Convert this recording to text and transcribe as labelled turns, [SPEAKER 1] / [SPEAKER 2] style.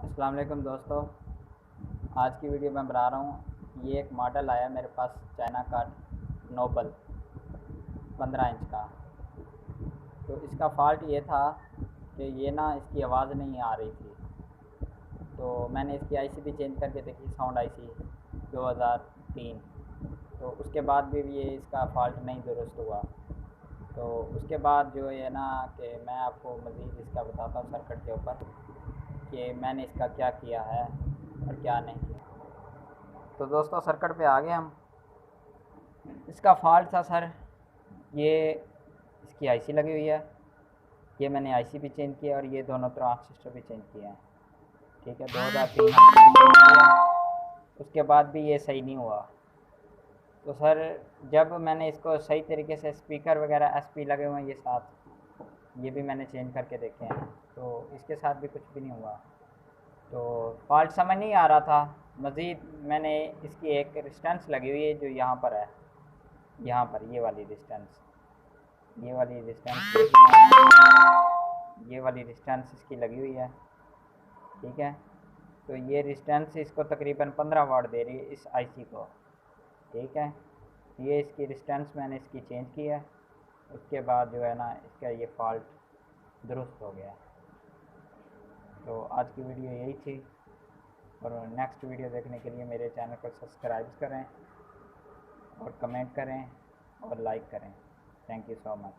[SPEAKER 1] अस्सलाम वालेकुम दोस्तों। आज की वीडियो मैं बना रहा हूँ। ये एक मॉडल आया मेरे पास चाइना का नोबल 15 इंच का। तो इसका फ़ॉल्ट ये था कि ये ना इसकी आवाज़ नहीं आ रही थी। तो मैंने इसकी आईसी भी चेंज करके देखी, साउंड आईसी 2003। तो उसके बाद भी ये इसका फ़ॉल्ट नहीं दुरुस्त हुआ। तो उसके बाद जो है ना कि मैं आपको मज़ीद इसका बताता हूँ सर्किट के ऊपर कि मैंने इसका क्या किया है और क्या नहीं किया। तो दोस्तों सर्किट पे आ गए हम। इसका फ़ॉल्ट था सर, ये इसकी आईसी लगी हुई है। ये मैंने आईसी भी चेंज किया और ये दोनों ट्रांजिस्टर भी चेंज किए हैं। ठीक है, 2003 चेंज किया। उसके बाद भी ये सही नहीं हुआ। तो सर जब मैंने इसको सही तरीके से स्पीकर वगैरह एसपी लगे हुए हैं ये साथ, ये भी मैंने चेंज करके देखे हैं, तो इसके साथ भी कुछ भी नहीं हुआ। तो फॉल्ट समझ नहीं आ रहा था। मज़ीद मैंने इसकी एक रेजिस्टेंस लगी हुई है जो यहाँ पर है, यहाँ पर ये वाली रेजिस्टेंस, ये वाली रेजिस्टेंस, ये वाली रेजिस्टेंस इसकी लगी हुई है। ठीक है, तो ये रेजिस्टेंस इसको तकरीबन 15 वाट दे रही है इस आईसी को। ठीक है, ये इसकी रेजिस्टेंस मैंने इसकी चेंज की है। उसके बाद जो है ना इसका ये फ़ॉल्ट दुरुस्त हो गया। तो आज की वीडियो यही थी, और नेक्स्ट वीडियो देखने के लिए मेरे चैनल को सब्सक्राइब करें और कमेंट करें और लाइक करें। Thank you so much.